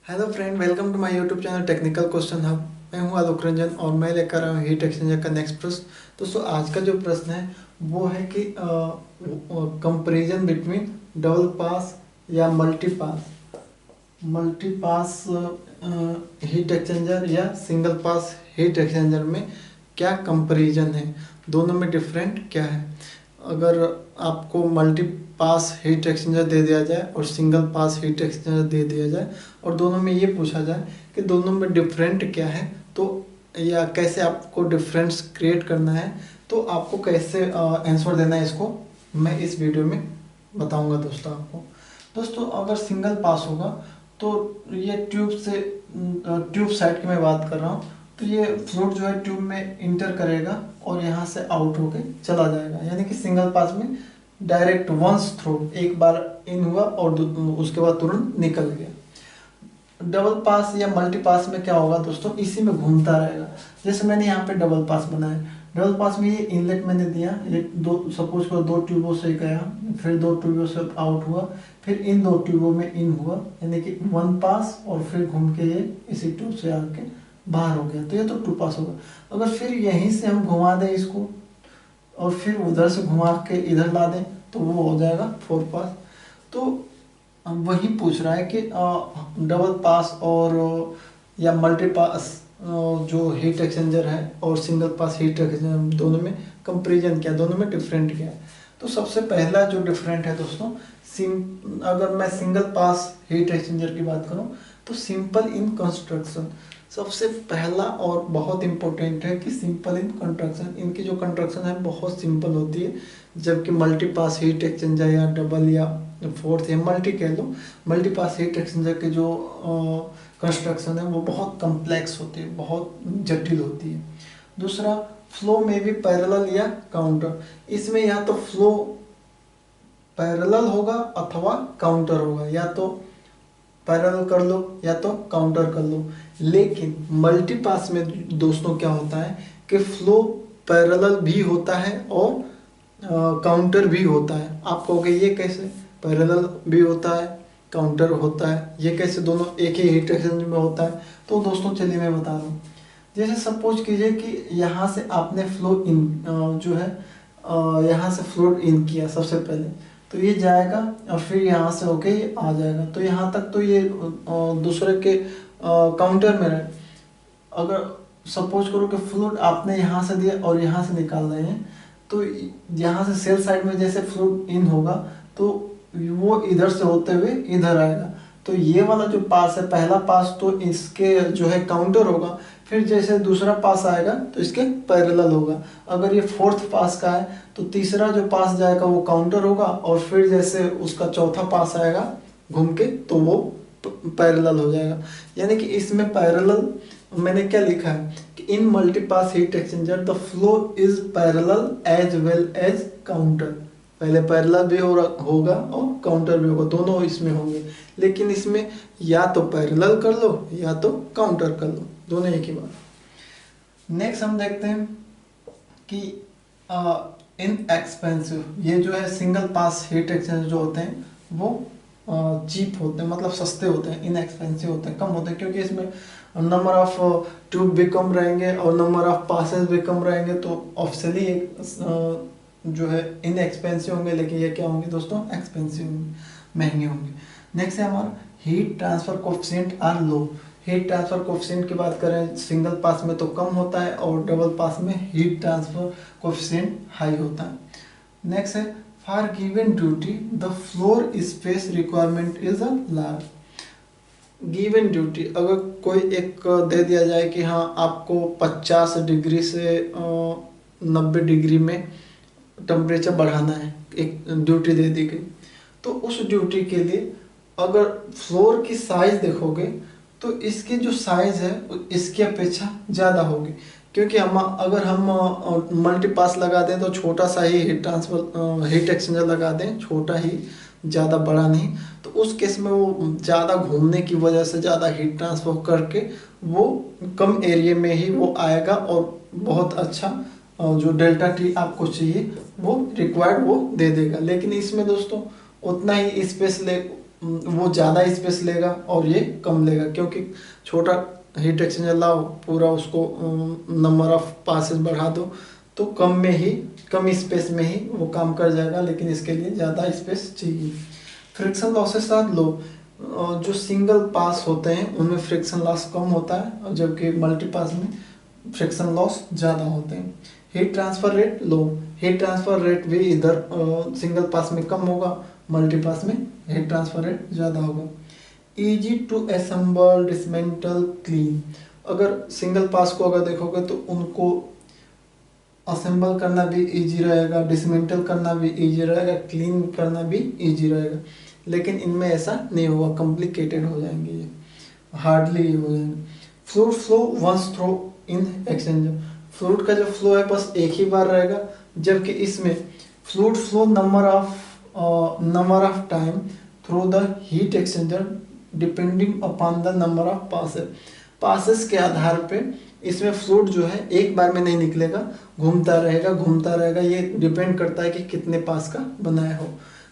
Hello friend, welcome to my YouTube channel Technical Question Hub. मैं हूं आलोक रंजन और मैं लेकर आया हूं हीट एक्सचेंजर का नेक्स्ट प्रश्न। दोस्तों, आज का जो प्रश्न है वो है कि कंपैरिजन बिटवीन डबल पास या मल्टी पास हीट एक्सचेंजर या सिंगल पास हीट एक्सचेंजर में क्या कंपैरिजन है, दोनों में डिफरेंट क्या है। अगर आपको मल्टी पास हीट एक्सचेंजर दे दिया जाए और सिंगल पास हीट एक्सचेंजर दे दिया जाए और दोनों में ये पूछा जाए कि दोनों में डिफरेंट क्या है, तो या कैसे आपको डिफरेंस क्रिएट करना है, तो आपको कैसे आंसर देना है, इसको मैं इस वीडियो में बताऊंगा दोस्तों आपको। दोस्तों, अगर सिंगल पास होगा तो ये ट्यूब साइड की मैं बात कर रहा हूँ, तो ये फ्लूइड जो है ट्यूब में इंटर करेगा और यहाँ से आउट होके चला जाएगा। यानी कि सिंगल पास में डायरेक्ट वंस थ्रू एक बार इन हुआ और उसके बाद तुरंत निकल गया। डबल पास या मल्टी पास में क्या होगा दोस्तों, इसी में घूमता रहेगा। जैसे मैंने यहाँ पे डबल पास बनाया, डबल पास में ये इनलेट मैंने दिया, ये दो सपोज करो दो ट्यूबों से गया, फिर दो ट्यूबों से आउट हुआ, फिर इन दो ट्यूबों में इन हुआ, यानी कि वन पास, और फिर घूम के ये इसी ट्यूब से आके बाहर हो गया, तो ये तो टू पास होगा। अगर फिर यहीं से हम घुमा दें इसको और फिर उधर से घुमा के इधर ला दें तो वो हो जाएगा फोर पास। तो वही पूछ रहा है कि डबल पास और या मल्टी पास जो हीट एक्सचेंजर है और सिंगल पास हीट एक्सचेंजर, दोनों में कंपैरिजन क्या है, दोनों में डिफरेंट क्या है। तो सबसे पहला जो डिफरेंट है दोस्तों, अगर मैं सिंगल पास हीट एक्सचेंजर की बात करूं तो सिंपल इन कंस्ट्रक्शन। सबसे पहला और बहुत इंपॉर्टेंट है कि सिंपल इन कंस्ट्रक्शन, इनकी जो कंस्ट्रक्शन है बहुत सिंपल होती है, जबकि मल्टी पास हीट एक्सचेंजर या डबल या फोर्थ या मल्टी कह लो, मल्टी पास हीट एक्सचेंजर के जो कंस्ट्रक्शन है वो बहुत कम्प्लेक्स होती है, बहुत जटिल होती है। दूसरा, फ्लो में भी पैरेलल या काउंटर। इसमें या तो फ्लो पैरेलल होगा अथवा काउंटर होगा, या तो पैरेलल कर लो या तो काउंटर कर लो। लेकिन मल्टी पास में दोस्तों क्या होता है कि फ्लो पैरेलल भी होता है और काउंटर भी होता है। आप कहोगे ये कैसे, पैरेलल भी होता है काउंटर होता है, ये कैसे दोनों एक ही हीट एक्सचेंजर में होता है। तो दोस्तों चलिए मैं बता रहा हूँ। जैसे सपोज कीजिए कि यहाँ से आपने फ्लो इन जो है यहाँ से फ्लो इन किया सबसे पहले, तो ये जाएगा और फिर यहाँ से होके ये आ जाएगा, तो यहाँ तक तो ये दूसरे के काउंटर में रहे। अगर सपोज करो कि फ्लूइड आपने यहाँ से दिया और यहाँ से निकाल रहे हैं, तो यहाँ से सेल साइड में जैसे फ्लूइड इन होगा तो वो इधर से होते हुए इधर आएगा, तो ये वाला जो पास है पहला पास तो इसके जो है काउंटर होगा, फिर जैसे दूसरा पास आएगा तो इसके पैरेलल होगा। अगर ये फोर्थ पास का है तो तीसरा जो पास जाएगा वो काउंटर होगा, और फिर जैसे उसका चौथा पास आएगा घूम के तो वो पैरेलल हो जाएगा। यानी कि इसमें पैरेलल मैंने क्या लिखा है कि in multi pass heat exchanger the flow is parallel as well as counter. पहले पैरेलल भी होगा और काउंटर भी होगा, दोनों इसमें होंगे। लेकिन इसमें या तो पैरेलल कर लो या तो काउंटर कर लो, दोनों एक ही बात। नेक्स्ट हम देखते हैं कि इन एक्सपेंसिव, ये जो है सिंगल पास हीट एक्सचेंजर जो होते हैं वो चीप होते हैं, मतलब सस्ते होते हैं। इन एक्सपेंसिव होते हैं, कम होते हैं, क्योंकि इसमें नंबर ऑफ ट्यूब भी कम रहेंगे और नंबर ऑफ पासेस भी कम रहेंगे, तो ऑब्वियसली एक जो है इन एक्सपेंसिव होंगे। लेकिन ये क्या होंगे दोस्तों, एक्सपेंसिव होंगे, महंगे होंगे। नेक्स्ट है हमारा heat transfer coefficient are low. Heat transfer coefficient की बात करें, सिंगल पास में तो कम होता है और डबल पास में हीट ट्रांसफर कोफिशिएंट हाई होता है। नेक्स्ट है for given duty the floor space requirement is a large. Given duty, अगर कोई एक दे दिया जाए कि हाँ आपको 50 डिग्री से 90 डिग्री में टेम्परेचर बढ़ाना है, एक ड्यूटी दे दी गई, तो उस ड्यूटी के लिए अगर फ्लोर की साइज देखोगे तो इसकी जो साइज है इसकी अपेक्षा ज़्यादा होगी, क्योंकि अगर हम मल्टी पास लगा दें तो छोटा सा ही हीट एक्सचेंजर लगा दें, छोटा ही, ज़्यादा बड़ा नहीं, तो उस केस में वो ज़्यादा घूमने की वजह से ज़्यादा हीट ट्रांसफर करके वो कम एरिया में ही वो आएगा और बहुत अच्छा जो डेल्टा टी आपको चाहिए वो रिक्वायर्ड वो दे देगा। लेकिन इसमें दोस्तों उतना ही स्पेस वो ज़्यादा स्पेस लेगा और ये कम लेगा, क्योंकि छोटा हीट एक्सचेंजर लाओ पूरा उसको नंबर ऑफ पासेस बढ़ा दो तो कम स्पेस में ही वो काम कर जाएगा, लेकिन इसके लिए ज़्यादा स्पेस चाहिए। फ्रिक्शन लॉसेस साथ लो, जो सिंगल पास होते हैं उनमें फ्रिक्शन लॉस कम होता है और जबकि मल्टी पास में फ्रिक्शन लॉस ज़्यादा होते हैं। हीट ट्रांसफ़र रेट लो, हीट ट्रांसफ़र रेट भी इधर सिंगल पास में कम होगा, मल्टी पास में हीट ट्रांसफ़र रेट ज़्यादा होगा। Easy to assemble dismantle clean, अगर सिंगल पास को अगर देखोगे तो उनको असेंबल करना भी इजी रहेगा, डिसमेंटल करना भी इजी रहेगा, क्लीन करना भी इजी रहेगा, लेकिन इनमें ऐसा नहीं होगा, कॉम्प्लिकेटेड हो जाएंगे, ये हार्डली हो जाएंगे। फ्लूइड फ्लो वंस थ्रू इन एक्सचेंजर, फ्लूइड का जो फ्लो है बस एक ही बार रहेगा, जबकि इसमें fluid flow number of time through the heat exchanger depending upon the number of passes के आधार पे इसमें फ्लूइड जो है एक बार में नहीं निकलेगा, घूमता रहेगा, ये डिपेंड करता है कि कितने पास का बनाया हो।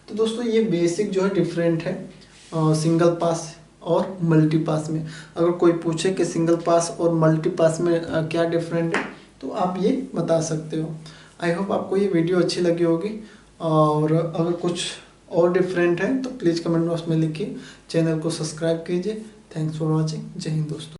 तो दोस्तों ये बेसिक जो है डिफरेंट है सिंगल पास और मल्टी पास में। अगर कोई पूछे कि सिंगल पास और मल्टी पास में क्या डिफरेंट है तो आप ये बता सकते हो। आई होप आपको ये वीडियो अच्छी लगी होगी, और अगर कुछ और डिफरेंट है तो प्लीज़ कमेंट बॉक्स में लिखिए, चैनल को सब्सक्राइब कीजिए। Thanks for watching. जय हिंद दोस्तों।